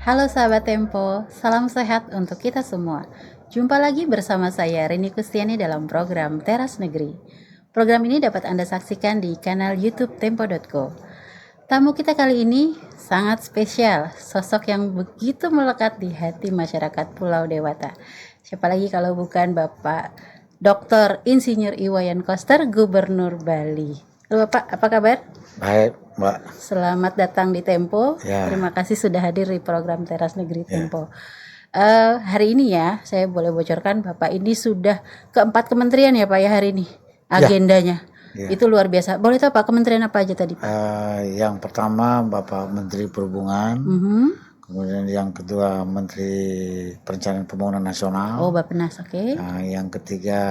Halo sahabat Tempo, salam sehat untuk kita semua. Jumpa lagi bersama saya Rini Kustiani dalam program Teras Negeri. Program ini dapat Anda saksikan di kanal YouTube Tempo.co. Tamu kita kali ini sangat spesial, sosok yang begitu melekat di hati masyarakat Pulau Dewata. Siapa lagi kalau bukan Bapak Dr. Insinyur Iwayan Koster, Gubernur Bali. Halo Bapak, apa kabar? Baik, Mbak. Selamat datang di Tempo. Ya. Terima kasih sudah hadir di program Teras Negeri Tempo. Hari ini ya, saya boleh bocorkan Bapak ini sudah ke-4 kementerian ya Pak ya hari ini agendanya. Ya. Itu luar biasa. Boleh tahu Pak kementerian apa aja tadi Pak? Yang pertama Bapak Menteri Perhubungan, kemudian yang kedua Menteri Perencanaan Pembangunan Nasional. Oh Bappenas, oke. Yang ketiga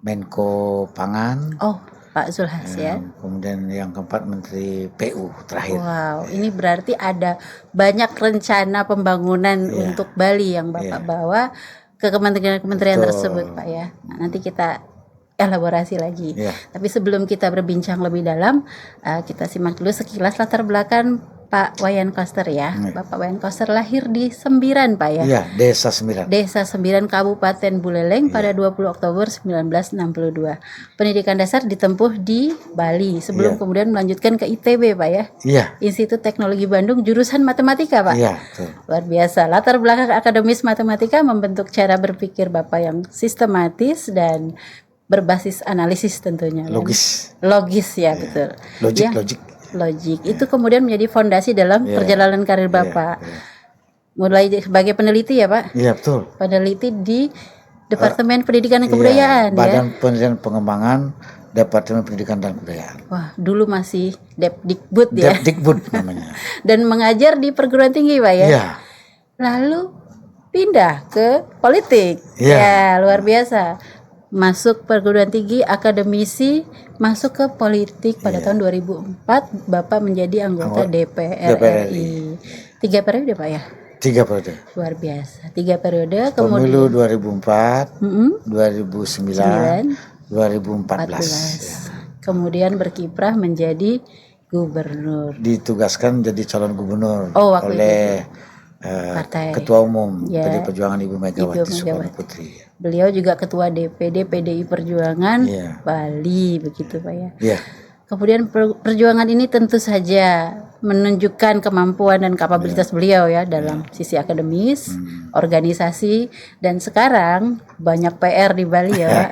Menko Pangan. Oh Pak Zulhas ya. Kemudian yang keempat Menteri PU terakhir. Wow, ini berarti ada banyak rencana pembangunan untuk Bali yang Bapak bawa ke kementerian-kementerian tersebut Pak ya. Nah, nanti kita elaborasi lagi. Tapi sebelum kita berbincang lebih dalam, kita simak dulu sekilas latar belakang Pak Wayan Koster ya. Bapak Wayan Koster lahir di Sembiran Pak ya. Iya, Desa Sembiran. Desa Sembiran, Kabupaten Buleleng pada 20 Oktober 1962. Pendidikan dasar ditempuh di Bali sebelum kemudian melanjutkan ke ITB Pak ya. Iya. Institut Teknologi Bandung jurusan matematika Pak. Iya, betul. Luar biasa. Latar belakang akademis matematika membentuk cara berpikir Bapak yang sistematis dan berbasis analisis tentunya. Logis ya, betul. Logik. Itu kemudian menjadi fondasi dalam perjalanan karir Bapak. Mulai sebagai peneliti ya Pak? Iya, betul. Peneliti di Departemen Pendidikan dan Kebudayaan Badan Penelitian Pengembangan Departemen Pendidikan dan Kebudayaan. Wah, dulu masih Depdikbud ya. Depdikbud namanya. Dan mengajar di perguruan tinggi Pak ya. Iya. Lalu pindah ke politik. Ya, luar biasa. Masuk perguruan tinggi, akademisi, masuk ke politik pada tahun 2004 Bapak menjadi anggota DPR RI. 3 periode Pak ya? 3 periode. Luar biasa. 3 periode. Pemilu 2004, 2009, 2014. Kemudian berkiprah menjadi gubernur. Ditugaskan jadi calon gubernur oleh Ketua Umum PDI Perjuangan Ibu Megawati Soekarno Putri. Beliau juga Ketua DPD PDI Perjuangan Bali, begitu Pak ya. Iya. Kemudian perjuangan ini tentu saja menunjukkan kemampuan dan kapabilitas beliau ya dalam sisi akademis, organisasi, dan sekarang banyak PR di Bali ya Pak.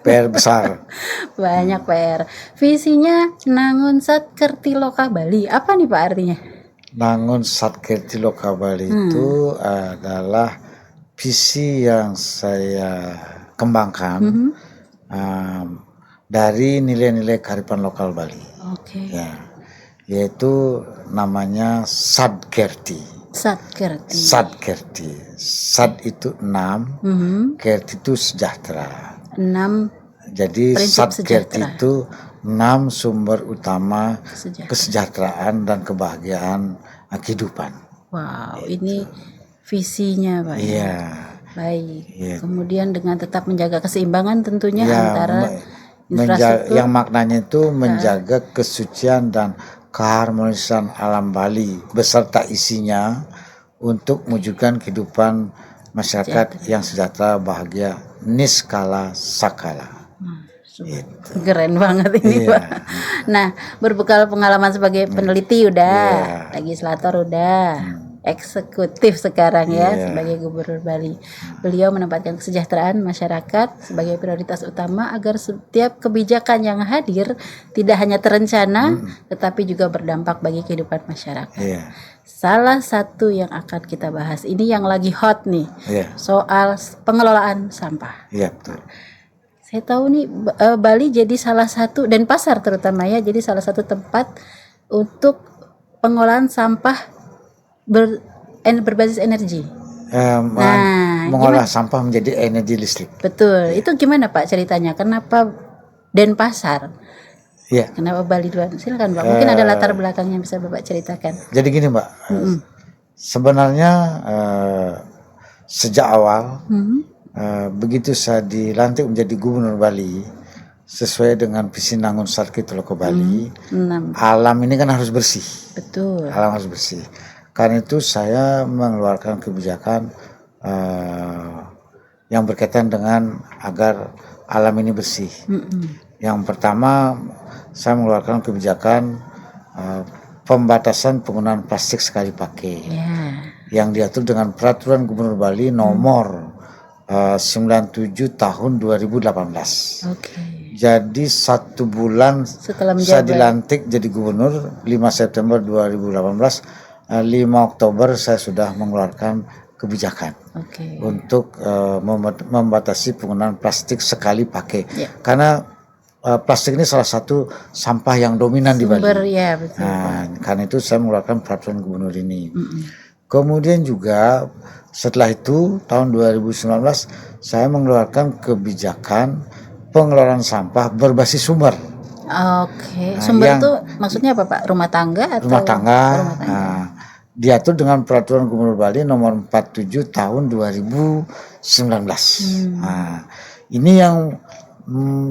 PR besar. Banyak PR. Visinya Nangun Satkerti Loka Bali. Apa nih Pak artinya? Nangun Satkerti Loka Bali itu adalah visi yang saya kembangkan dari nilai-nilai kearifan lokal Bali. Ya, yaitu namanya Satkerti. Satkerti. Sat itu 6, Kerti itu sejahtera. 6. Jadi Satkerti itu 6 sumber utama kesejahteraan dan kebahagiaan kehidupan. Wow, ini visinya Pak. Iya. Baik. Kemudian dengan tetap menjaga keseimbangan tentunya antara infrastruktur. Yang maknanya itu menjaga kesucian dan keharmonisan alam Bali beserta isinya untuk mewujudkan kehidupan masyarakat yang sejahtera, bahagia, niskala sakala. Keren banget ini Pak. Nah, berbekal pengalaman sebagai peneliti udah, legislator udah, eksekutif sekarang ya sebagai Gubernur Bali. Beliau menempatkan kesejahteraan masyarakat sebagai prioritas utama agar setiap kebijakan yang hadir tidak hanya terencana tetapi juga berdampak bagi kehidupan masyarakat. Salah satu yang akan kita bahas ini yang lagi hot nih, soal pengelolaan sampah. Iya, betul. Saya tahu nih Bali jadi salah satu, dan pasar terutama ya, jadi salah satu tempat untuk pengolahan sampah berbasis energi. Mengolah sampah menjadi energi listrik. Betul. Itu gimana Pak ceritanya? Kenapa Denpasar? Kenapa Bali duluan? Silakan Pak. Mungkin ada latar belakangnya bisa Bapak ceritakan. Jadi gini Mbak, sebenarnya sejak awal begitu saya dilantik menjadi Gubernur Bali, sesuai dengan visi Nangun Satkerti Loka Bali, alam ini kan harus bersih. Betul. Alam harus bersih. Karena itu saya mengeluarkan kebijakan yang berkaitan dengan agar alam ini bersih. Yang pertama, saya mengeluarkan kebijakan pembatasan penggunaan plastik sekali pakai, yang diatur dengan Peraturan Gubernur Bali nomor 97 tahun 2018. Jadi 1 bulan saya dilantik jadi gubernur 5 September 2018, 5 Oktober saya sudah mengeluarkan kebijakan untuk membatasi penggunaan plastik sekali pakai. Karena plastik ini salah satu sampah yang dominan di Bali. Betul. Nah, karena itu saya mengeluarkan peraturan gubernur ini. Kemudian juga setelah itu tahun 2019 saya mengeluarkan kebijakan pengelolaan sampah berbasis sumber. Sumber itu maksudnya apa Pak? Rumah tangga atau? Rumah tangga. Diatur dengan Peraturan Gubernur Bali nomor 47 tahun 2019. Ini yang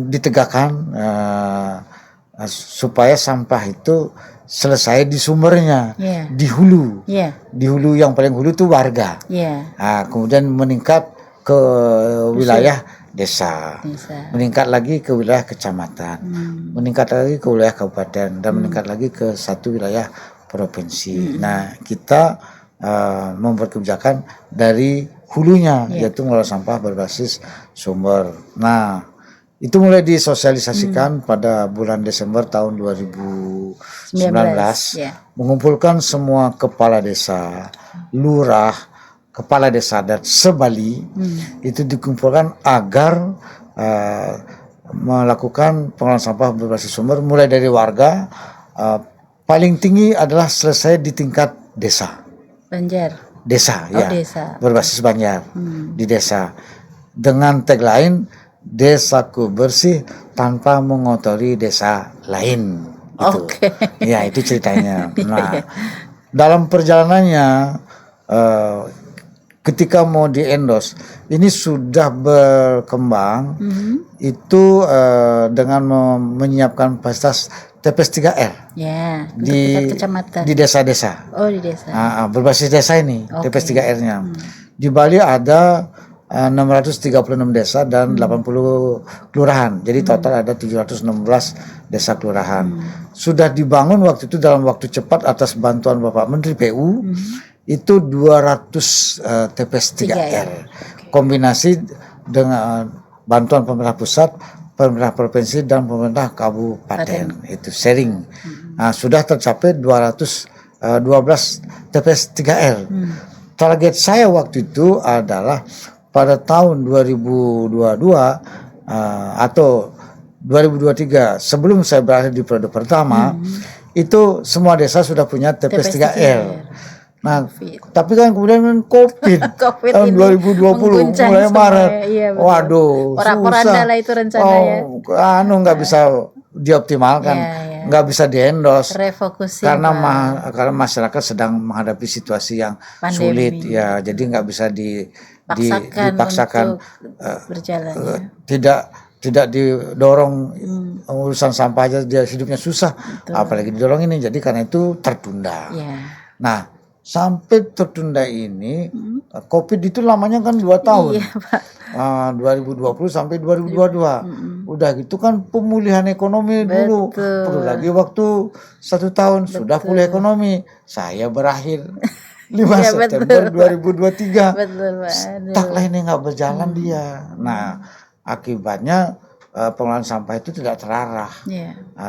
ditegakkan supaya sampah itu selesai di sumbernya, di hulu. Di hulu, yang paling hulu itu warga. Kemudian meningkat ke wilayah desa, meningkat lagi ke wilayah kecamatan, meningkat lagi ke wilayah kabupaten, dan meningkat lagi ke satu wilayah provinsi. Nah, kita membuat kebijakan dari hulunya, yaitu mengelola sampah berbasis sumber. Nah, itu mulai disosialisasikan pada bulan Desember tahun 2019, mengumpulkan semua kepala desa, lurah, kepala desa dan sebali, itu dikumpulkan agar melakukan pengelolaan sampah berbasis sumber mulai dari warga. Paling tinggi adalah selesai di tingkat desa. Desa, berbasis Banjar di desa. Dengan tagline desaku bersih tanpa mengotori desa lain. Ya, itu ceritanya. Nah, dalam perjalanannya ketika mau di-endorse, ini sudah berkembang itu dengan menyiapkan fasilitas TPS 3R di desa-desa. Di desa. Berbasis desa ini, TPS 3R-nya. Di Bali ada 636 desa dan 80 kelurahan. Jadi total ada 716 desa kelurahan. Sudah dibangun waktu itu dalam waktu cepat atas bantuan Bapak Menteri PU. Itu 200 TPS 3R. Kombinasi dengan bantuan pemerintah pusat, pemerintah provinsi, dan pemerintah kabupaten. Itu sharing. Sudah tercapai 212 TPS 3R. Target saya waktu itu adalah pada tahun 2022 atau 2023, sebelum saya berakhir di periode pertama, itu semua desa sudah punya TPS 3R. Nah, tapi kan kemudian COVID tahun 2020 mulai Maret. Waduh, susah. Itu rencananya. Nggak bisa dioptimalkan, nggak bisa di-endorse. Karena masyarakat sedang menghadapi situasi yang sulit, ya. Jadi nggak bisa dipaksakan berjalan. Tidak didorong urusan sampah aja, dia hidupnya susah. Apalagi didorong ini. Jadi karena itu tertunda. Nah, sampai tertunda ini, COVID itu lamanya kan 2 tahun. 2020 sampai 2022. Udah gitu kan pemulihan ekonomi dulu. Perlu lagi waktu 1 tahun. Sudah pulih ekonomi. Saya berakhir 5 September 2023. Tak lainnya nggak berjalan dia. Nah, akibatnya pengelolaan sampah itu tidak terarah.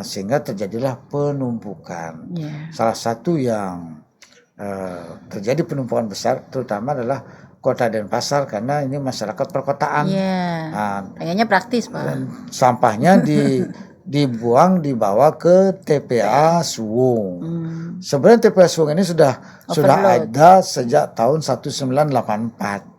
Sehingga terjadilah penumpukan. Salah satu yang terjadi penumpukan besar terutama adalah Kota Denpasar, karena ini masyarakat perkotaan. Kayaknya praktis, Pak. Sampahnya dibuang, dibawa ke TPA Suwung. Sebenarnya TPA Suwung ini sudah ada sejak tahun 1984.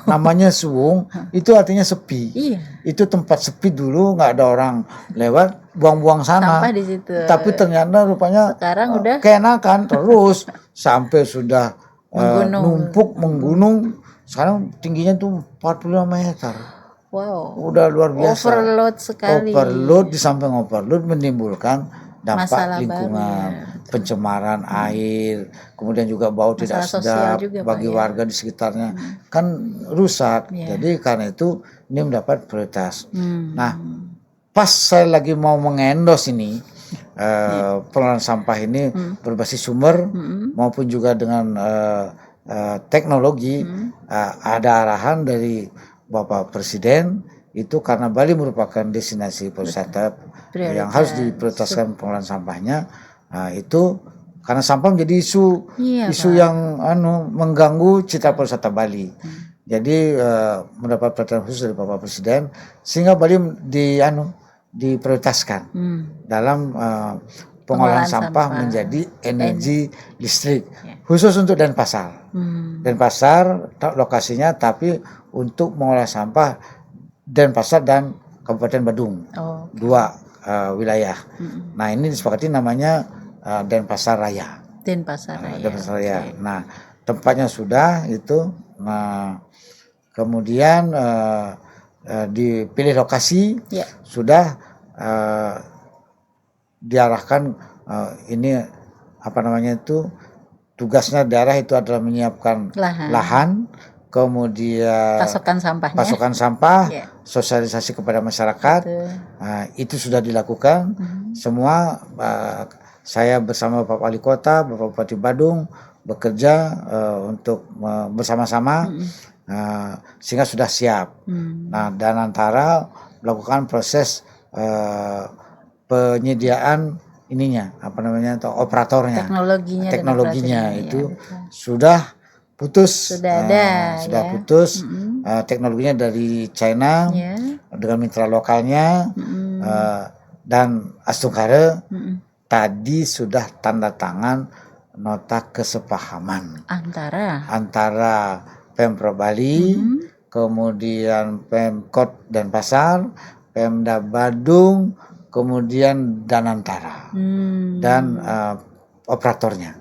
Namanya Suwung itu artinya sepi. Itu tempat sepi dulu, nggak ada orang lewat, buang-buang sana. Sampah di situ. Tapi ternyata rupanya sekarang udah keenakan terus sampai sudah numpuk menggunung. Sekarang tingginya tuh 45 meter. Udah luar biasa. Overload sekali. Di samping overload menimbulkan dampak lingkungan. pencemaran air, kemudian juga bau tidak Masalah sosial sedap juga, Pak, bagi ya. warga di sekitarnya, kan rusak. Iya. Jadi karena itu ini mendapat prioritas. Hmm. Nah, pas saya lagi mau mengendos ini pengelolaan sampah ini berbasis sumber maupun juga dengan teknologi, ada arahan dari Bapak Presiden itu karena Bali merupakan destinasi pariwisata yang harus diprioritaskan pengelolaan sampahnya. Itu karena sampah menjadi isu yang mengganggu citra pariwisata Bali. Jadi mendapat perhatian khusus dari Bapak Presiden sehingga Bali diprioritaskan dalam pengolahan sampah menjadi energi listrik khusus untuk Denpasar. Denpasar lokasinya, tapi untuk mengolah sampah Denpasar dan Kabupaten Badung, dua wilayah. Nah, ini disepakati namanya Denpasar Raya. Denpasar Raya. Nah, tempatnya sudah itu. Nah, kemudian dipilih lokasi, sudah diarahkan ini tugasnya daerah itu adalah menyiapkan lahan, kemudian pasokan sampah, sosialisasi kepada masyarakat. Itu sudah dilakukan semua. Saya bersama Bapak Wali Kota, Bapak Bupati Badung bekerja untuk bersama-sama sehingga sudah siap. Nah, dan antara melakukan proses penyediaan operatornya, teknologinya itu sudah putus, putus. Teknologinya dari China dengan mitra lokalnya dan Astungkare. Tadi sudah tanda tangan nota kesepahaman antara Pemprov Bali, kemudian Pemkot Denpasar, Pemda Badung, kemudian Danantara dan operatornya.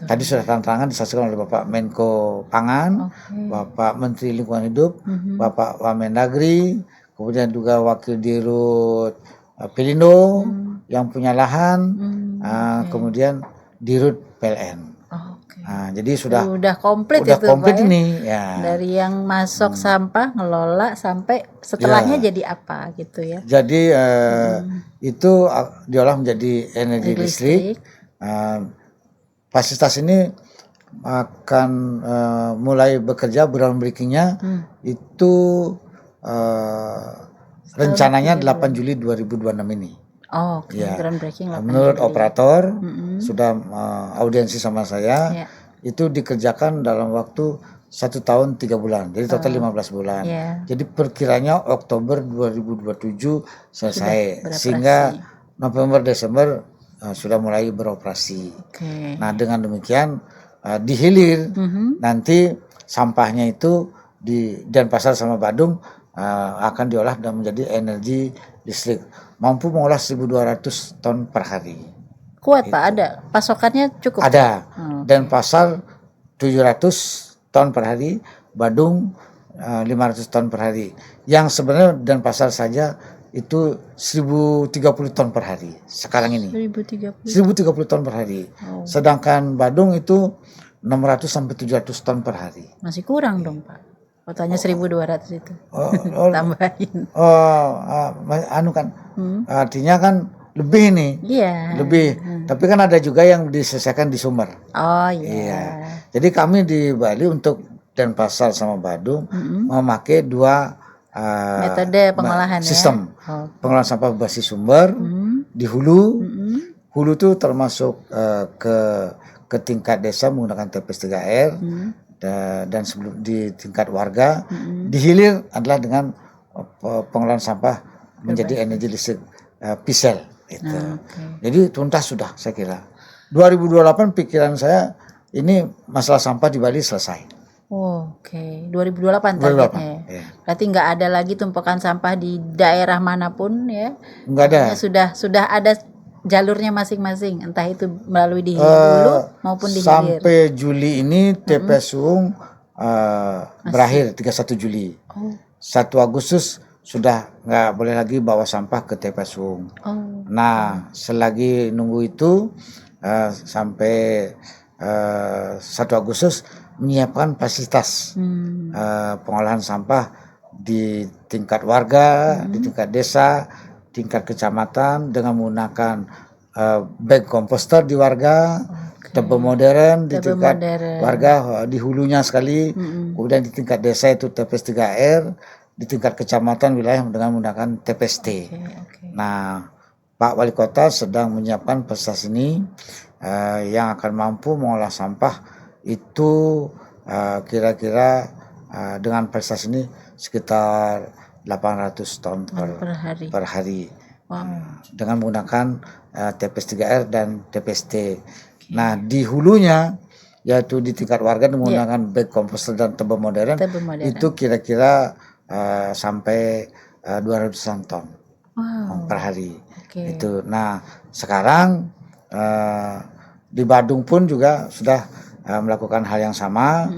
Tadi sudah tanda tangan disaksikan oleh Bapak Menko Pangan, Bapak Menteri Lingkungan Hidup, Bapak Wamendagri, kemudian juga Wakil Dirut Pelindo yang punya lahan, kemudian Dirut PLN. Jadi sudah komplit itu, komplit Pak, ini ya. Dari yang masuk sampah, ngelola sampai setelahnya jadi apa gitu ya. Jadi itu diolah menjadi energi listrik. Fasilitas ini akan mulai bekerja bulan berikutnya itu rencananya 8 Juli 2026 ini. Groundbreaking. Menurut operator sudah audiensi sama saya, itu dikerjakan dalam waktu 1 tahun 3 bulan, jadi total 15 bulan. Jadi perkiranya Oktober 2027 selesai, sehingga November Desember sudah mulai beroperasi. Nah, dengan demikian di hilir nanti sampahnya itu di Denpasar sama Badung akan diolah dan menjadi energi listrik, mampu mengolah 1.200 ton per hari. Kuat Pak, ada pasokannya cukup? Ada. Denpasar 700 ton per hari, Badung 500 ton per hari. Yang sebenarnya Denpasar saja itu 1.030 ton per hari sekarang ini. 1.030 ton per hari. Sedangkan Badung itu 600 sampai 700 ton per hari. Masih kurang dong Pak. Kotanya 1.200 itu. Tambahin. Artinya kan lebih nih. Lebih. Tapi kan ada juga yang diselesaikan di Sumber. Jadi kami di Bali untuk Denpasar sama Badung memakai dua metode pengolahan sistem. Pengolahan sampah berbasis sumber di hulu. Hulu itu termasuk ke tingkat desa menggunakan TPS 3R. Dan sebelum di tingkat warga, di hilir adalah dengan pengolahan sampah menjadi energi listrik pisel itu. Jadi tuntas sudah, saya kira 2028 pikiran saya ini masalah sampah di Bali selesai. 2028 targetnya ya. Berarti nggak ada lagi tumpukan sampah di daerah manapun ya? Nggak ada. Sudah ada jalurnya masing-masing, entah itu melalui di hulu maupun di hilir. Sampai Juli ini TPS Suung berakhir 31 Juli. 1 Agustus sudah nggak boleh lagi bawa sampah ke TPS Suung. Nah, selagi nunggu itu sampai 1 Agustus menyiapkan fasilitas pengolahan sampah di tingkat warga, di tingkat desa, tingkat kecamatan dengan menggunakan bag komposter di warga, tebe modern di tingkat warga di hulunya sekali, kemudian di tingkat desa itu TPS 3R, di tingkat kecamatan wilayah dengan menggunakan TPST. Nah, Pak Wali Kota sedang menyiapkan fasilitas ini yang akan mampu mengolah sampah itu kira-kira dengan fasilitas ini sekitar 800 ton per hari. Dengan menggunakan TPS 3R dan TPST. Nah, di hulunya yaitu di tingkat warga menggunakan bag komposter dan tebe modern, itu kira-kira sampai 200-an ton per hari. Itu. Nah, sekarang di Badung pun juga sudah melakukan hal yang sama,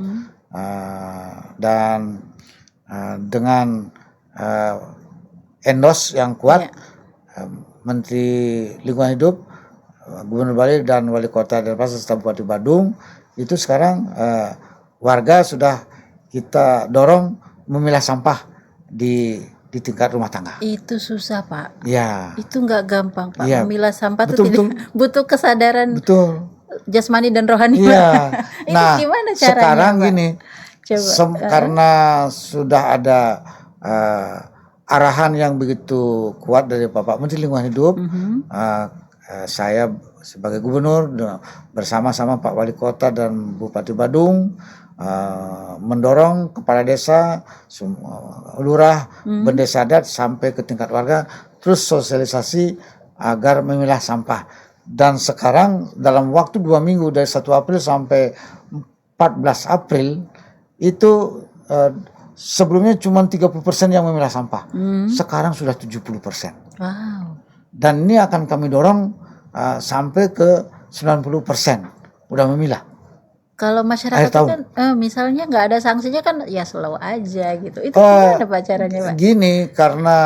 dan dengan endorse yang kuat Menteri Lingkungan Hidup, Gubernur Bali dan Wali Kota Denpasar serta Bupati Badung, itu sekarang warga sudah kita dorong memilah sampah di tingkat rumah tangga. Itu susah, Pak. Ya. Itu nggak gampang, Pak. Ya. Memilah sampah itu butuh kesadaran. Betul. Jasmani dan rohani. Iya. Nah, gimana caranya, sekarang Pak? gini, karena sudah ada arahan yang begitu kuat dari Bapak Menteri Lingkungan Hidup, saya sebagai gubernur bersama-sama Pak Wali Kota dan Bupati Badung mendorong kepala desa, lurah, bendesa adat sampai ke tingkat warga, terus sosialisasi agar memilah sampah. Dan sekarang dalam waktu 2 minggu dari 1 April sampai 14 April itu sebelumnya cuma 30% yang memilah sampah. Sekarang sudah 70%. Wow. Dan ini akan kami dorong sampai ke 90% udah memilah. Kalau masyarakat kan misalnya nggak ada sanksinya kan ya slow aja gitu. Itu gimana Pak caranya, Pak? Gini, karena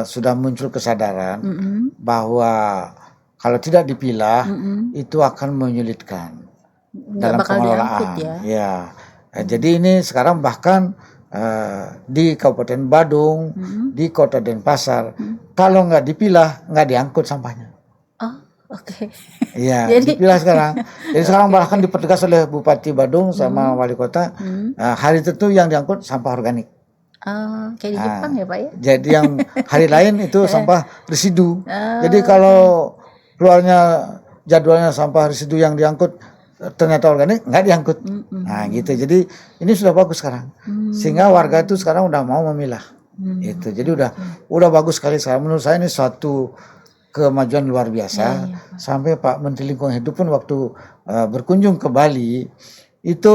sudah muncul kesadaran bahwa kalau tidak dipilah itu akan menyulitkan dalam pengelolaan. Ya. Jadi ini sekarang bahkan di Kabupaten Badung, di Kota Denpasar, kalau nggak dipilah nggak diangkut sampahnya. Oke. Iya, dipilah sekarang. Jadi sekarang bahkan dipertegas oleh Bupati Badung sama Wali Kota, hari tertentu yang diangkut sampah organik. Kayak di Jepang ya, Pak ya? Jadi yang hari lain itu sampah residu. Jadi kalau keluarnya jadwalnya sampah residu yang diangkut ternyata organik, nggak diangkut. Nah gitu. Jadi ini sudah bagus sekarang. Sehingga warga itu sekarang udah mau memilah. Itu. Jadi udah bagus sekali sekarang. Menurut saya ini suatu kemajuan luar biasa. Sampai Pak Menteri Lingkungan Hidup pun waktu berkunjung ke Bali itu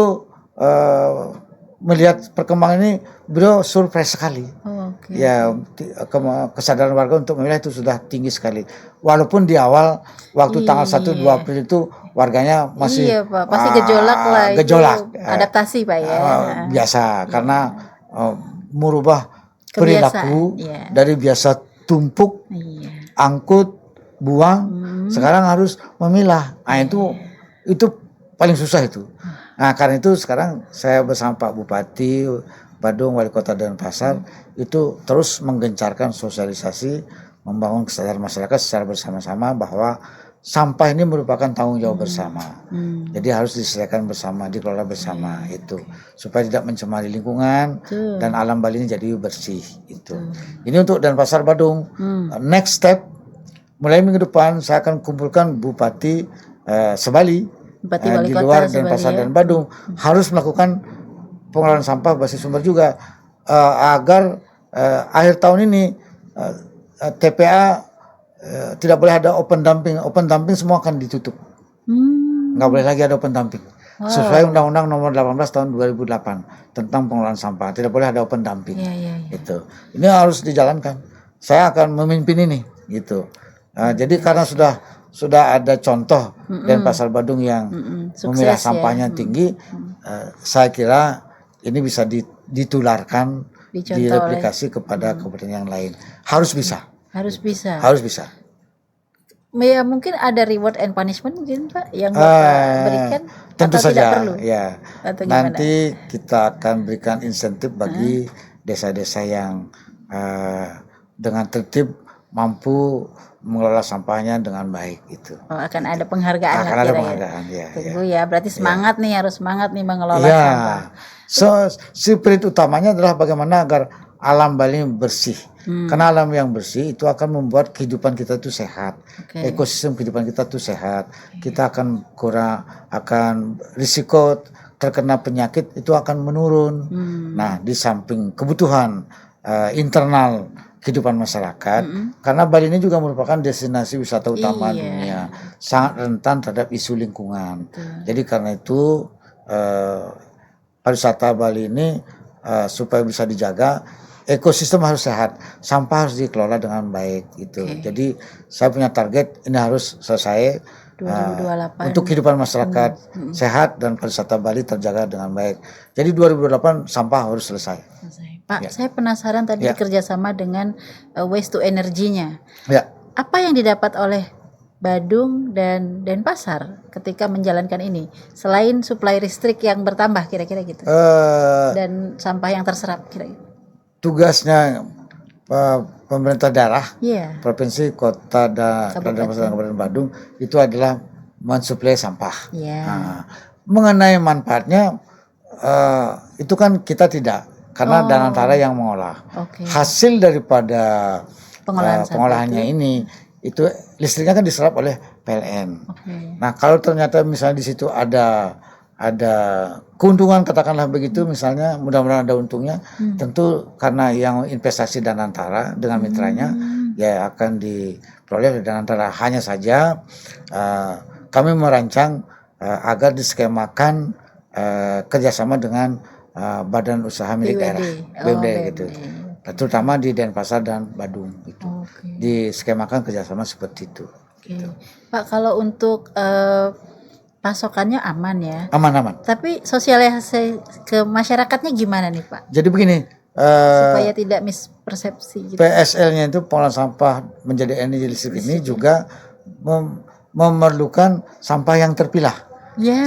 melihat perkembangan ini, beliau surprise sekali. Ya, kesadaran warga untuk memilah itu sudah tinggi sekali. Walaupun di awal waktu tanggal 1-2 April itu warganya masih Pak, pasti gejolak lah. Gejolak. Adaptasi, Pak ya. Biasa karena merubah perilaku dari biasa tumpuk, angkut, buang, sekarang harus memilah. Nah, itu paling susah itu. Nah, karena itu sekarang saya bersama Pak Bupati Badung, Wali Kota Denpasar itu terus menggencarkan sosialisasi, membangun kesadaran masyarakat secara bersama-sama bahwa sampah ini merupakan tanggung jawab bersama. Jadi harus diselesaikan bersama, dikelola bersama itu supaya tidak mencemari lingkungan dan alam Bali ini jadi bersih itu. Ini untuk Denpasar Badung. Next step mulai minggu depan saya akan kumpulkan Bupati Sebali di luar Denpasar dan Badung harus melakukan pengelolaan sampah berbasis sumber juga agar akhir tahun ini TPA tidak boleh ada open dumping. Open dumping semua akan ditutup. Nggak boleh lagi ada open dumping. Sesuai Undang-Undang Nomor 18 Tahun 2008 tentang pengelolaan sampah, tidak boleh ada open dumping. Itu. Ini harus dijalankan. Saya akan memimpin ini, gitu. Jadi karena sudah ada contoh Denpasar Badung yang memilah sampahnya tinggi, saya kira ini bisa ditularkan, direplikasi kepada kabupaten yang lain. Harus bisa. Harus bisa. Harus bisa. Ya mungkin ada reward and punishment mungkin Pak yang Bapak berikan Tentu atau tidak saja, perlu ya. atau gimana? Nanti kita akan berikan insentif bagi desa-desa yang dengan tertib mampu mengelola sampahnya dengan baik itu. Oh, akan ada penghargaan lah Akan ada kira-kira. penghargaan, ya. Tunggu ya, berarti semangat nih, harus semangat nih mengelola Ya, sampah. so spirit utamanya adalah bagaimana agar alam Bali bersih. Karena alam yang bersih itu akan membuat kehidupan kita itu sehat. Oke. Ekosistem kehidupan kita itu sehat. Kita akan akan risiko terkena penyakit itu akan menurun. Nah, di samping kebutuhan internal kehidupan masyarakat, karena Bali ini juga merupakan destinasi wisata utama dunia, sangat rentan terhadap isu lingkungan. Jadi karena itu pariwisata Bali ini supaya bisa dijaga, ekosistem harus sehat, sampah harus dikelola dengan baik itu. Jadi saya punya target ini harus selesai 2028 untuk kehidupan masyarakat sehat dan pariwisata Bali terjaga dengan baik. Jadi 2028 sampah harus selesai. Pak, saya penasaran tadi kerjasama dengan waste to energy-nya. Ya. Apa yang didapat oleh Badung dan Denpasar ketika menjalankan ini selain suplai listrik yang bertambah kira-kira gitu dan sampah yang terserap kira-kira? Tugasnya pemerintah daerah, provinsi, kota, dan Kabupaten Badung itu adalah mensuplai sampah. Nah, mengenai manfaatnya itu kan kita tidak, karena Danantara yang mengolah. Hasil daripada pengolahannya ini itu listriknya kan diserap oleh PLN. Nah, kalau ternyata misalnya di situ ada keuntungan katakanlah begitu, misalnya mudah-mudahan ada untungnya, tentu karena yang investasi Danantara dengan mitranya ya akan diperoleh oleh Danantara. Hanya saja kami merancang agar diskemakan kerjasama dengan badan usaha milik daerah BUMD gitu, terutama di Denpasar dan Badung itu diskemakan kerjasama seperti itu. Gitu. Pak, kalau untuk pasokannya aman ya? Aman. Tapi sosialisasi ke masyarakatnya gimana nih Pak? Jadi begini, supaya tidak mispersepsi gitu. PSL-nya itu pengolahan sampah menjadi energi listrik ini juga memerlukan sampah yang terpilah,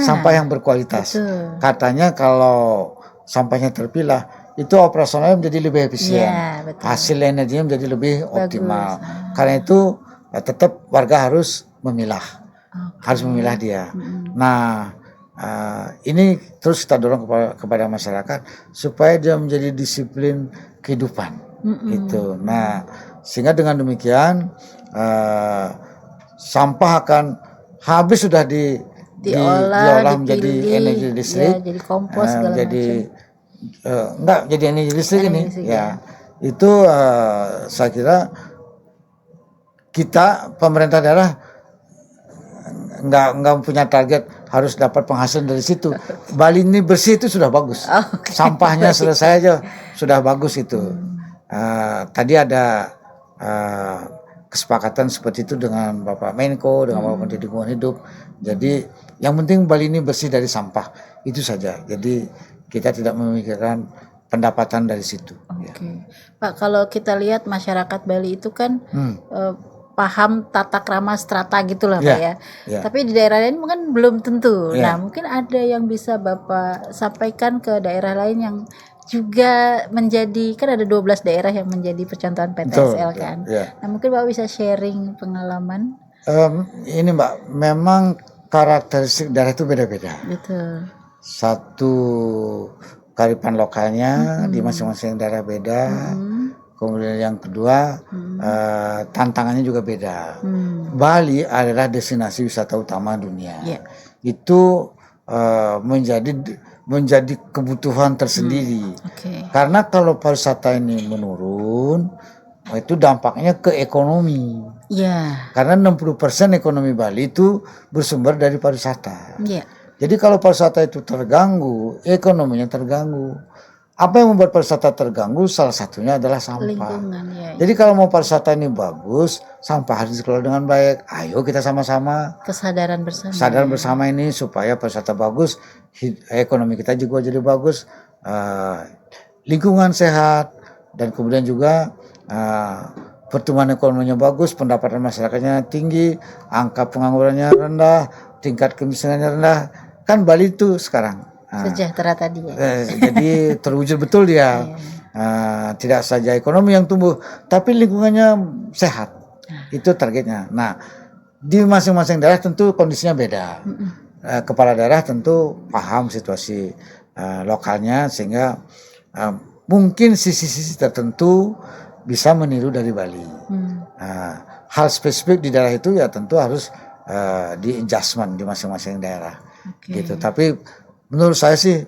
sampah yang berkualitas. Katanya kalau sampahnya terpilah itu operasionalnya menjadi lebih efisien, hasil energinya menjadi lebih optimal. Karena itu tetap warga harus memilah. Harus memilah dia. Nah, ini terus kita dorong kepada masyarakat supaya dia menjadi disiplin kehidupan. Itu. Nah, sehingga dengan demikian sampah akan habis sudah diolah menjadi energi listrik, jadi kompos segala macam. Enggak jadi energi listrik ini. Ya, itu saya kira kita pemerintah daerah nggak punya target harus dapat penghasilan dari situ. Bali ini bersih itu sudah bagus. Sampahnya selesai aja sudah bagus itu. Tadi ada kesepakatan seperti itu dengan Bapak Menko, dengan Bapak Menteri Lingkungan Hidup. Jadi yang penting Bali ini bersih dari sampah, itu saja. Jadi kita tidak memikirkan pendapatan dari situ. Pak, kalau kita lihat masyarakat Bali itu kan paham tata krama strata gitulah Pak ya. Tapi di daerah lain mungkin belum tentu. Nah, mungkin ada yang bisa Bapak sampaikan ke daerah lain yang juga menjadi, kan ada 12 daerah yang menjadi percontohan PTSL kan. Nah, mungkin Bapak bisa sharing pengalaman. Ini Mbak, memang karakteristik daerah itu beda-beda. Betul. Satu kearifan lokalnya di masing-masing daerah beda. Kemudian yang kedua tantangannya juga beda. Bali adalah destinasi wisata utama dunia. Itu menjadi kebutuhan tersendiri. Karena kalau pariwisata ini menurun, itu dampaknya ke ekonomi. Karena 60% ekonomi Bali itu bersumber dari pariwisata. Jadi kalau pariwisata itu terganggu, ekonominya terganggu. Apa yang membuat pariwisata terganggu? Salah satunya adalah sampah. Jadi kalau mau pariwisata ini bagus, sampah harus dikelola dengan baik. Ayo kita sama-sama. Kesadaran bersama. Kesadaran bersama ini supaya pariwisata bagus, ekonomi kita juga jadi bagus, lingkungan sehat, dan kemudian juga pertumbuhan ekonominya bagus, pendapatan masyarakatnya tinggi, angka penganggurannya rendah, tingkat kemiskinannya rendah. Kan Bali itu sekarang sejahtera tadi ya. Jadi terwujud betul dia. Tidak saja ekonomi yang tumbuh, tapi lingkungannya sehat. Itu targetnya. Nah, di masing-masing daerah tentu kondisinya beda. Kepala daerah tentu paham situasi lokalnya, sehingga mungkin sisi-sisi tertentu bisa meniru dari Bali. Hal spesifik di daerah itu ya tentu harus di adjustment di masing-masing daerah. Gitu. Tapi menurut saya sih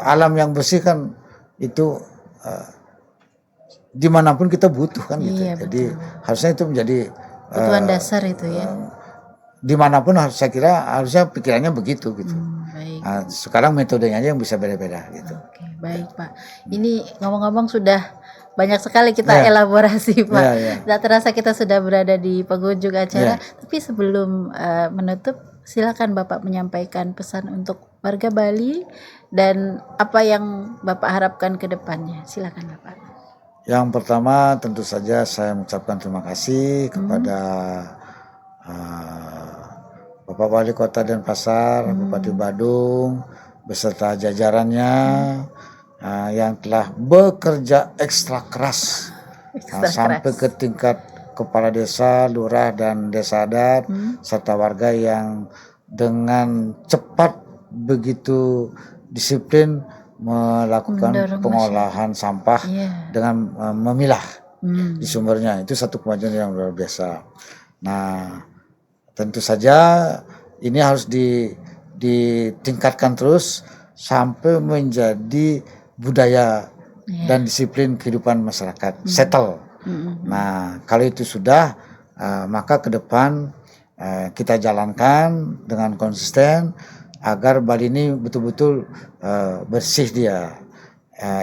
alam yang bersih kan itu dimanapun kita butuh kan gitu. Iya, jadi betul. harusnya itu menjadi kebutuhan dasar itu ya. Dimanapun saya kira harusnya pikirannya begitu gitu. Baik. Sekarang metodenya aja yang bisa beda-beda gitu. Oke, baik Pak. Ini ngomong-ngomong sudah banyak sekali kita elaborasi Pak. Tidak terasa kita sudah berada di penghujung acara. Tapi sebelum menutup, silakan Bapak menyampaikan pesan untuk warga Bali dan apa yang Bapak harapkan ke depannya. Silakan Bapak. Yang pertama tentu saja saya mengucapkan terima kasih kepada Bapak Wali Kota Denpasar, Bupati Badung beserta jajarannya yang telah bekerja ekstra keras sampai ke tingkat kepala desa, lurah dan desa adat serta warga yang dengan cepat begitu disiplin melakukan pengolahan sampah dengan memilah di sumbernya. Itu satu kemajuan yang luar biasa. Nah, tentu saja ini harus ditingkatkan terus sampai menjadi budaya dan disiplin kehidupan masyarakat, settle. Nah, kalau itu sudah, maka ke depan kita jalankan dengan konsisten agar Bali ini betul-betul bersih dia.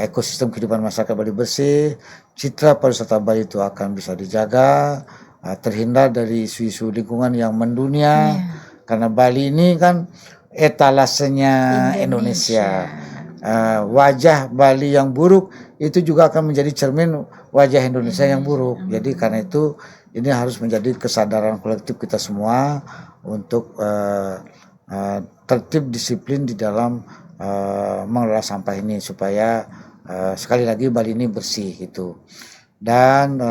Ekosistem kehidupan masyarakat Bali bersih, citra pariwisata Bali itu akan bisa dijaga, terhindar dari isu-isu lingkungan yang mendunia. Karena Bali ini kan etalasenya Indonesia. Wajah Bali yang buruk itu juga akan menjadi cermin wajah Indonesia yang buruk. Jadi karena itu ini harus menjadi kesadaran kolektif kita semua untuk tertib disiplin di dalam mengelola sampah ini supaya sekali lagi Bali ini bersih gitu. Dan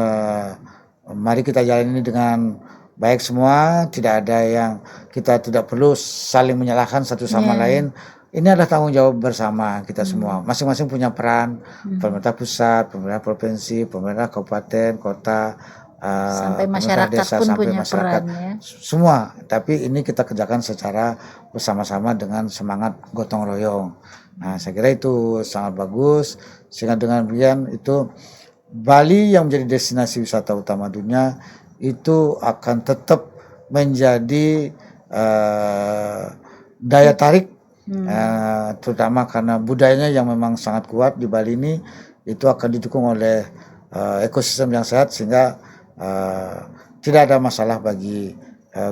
mari kita jalan ini dengan baik semua, tidak ada yang kita tidak perlu saling menyalahkan satu sama lain. Ini adalah tanggung jawab bersama kita semua. Masing-masing punya peran, pemerintah pusat, pemerintah provinsi, pemerintah kabupaten, kota, sampai masyarakat desa, pun sampai punya masyarakat, peran ya. Semua. Tapi ini kita kerjakan secara bersama-sama dengan semangat gotong royong. Nah, saya kira itu sangat bagus. Sehingga dengan demikian itu Bali yang menjadi destinasi wisata utama dunia itu akan tetap menjadi daya tarik, terutama karena budayanya yang memang sangat kuat di Bali ini, itu akan didukung oleh ekosistem yang sehat sehingga tidak ada masalah bagi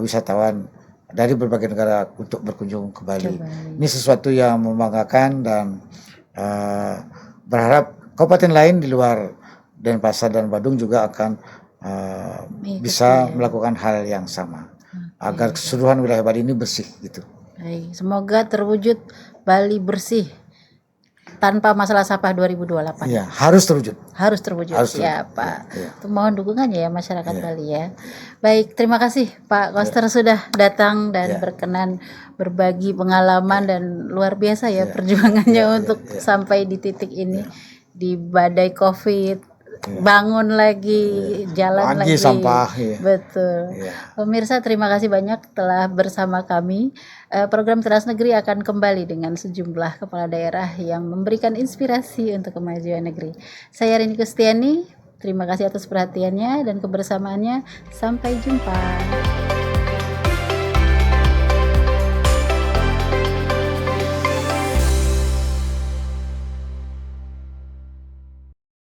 wisatawan dari berbagai negara untuk berkunjung ke Bali. Ini sesuatu yang membanggakan dan berharap kabupaten lain di luar Denpasar dan Badung juga akan bisa melakukan hal yang sama agar keseluruhan wilayah Bali ini bersih gitu. Baik, semoga terwujud Bali bersih tanpa masalah sampah 2028. Iya, harus terwujud. Harus terwujud. Ya, Pak. Itu mohon dukungannya ya masyarakat Bali ya. Baik, terima kasih Pak Koster sudah datang dan berkenan berbagi pengalaman dan luar biasa ya perjuangannya untuk sampai di titik ini di badai Covid. Bangun lagi, jalan lagi sampah. Betul. Pemirsa, terima kasih banyak telah bersama kami. Program Teras Negeri akan kembali dengan sejumlah kepala daerah yang memberikan inspirasi untuk kemajuan negeri. Saya Rini Kustiani, terima kasih atas perhatiannya dan kebersamaannya. Sampai jumpa.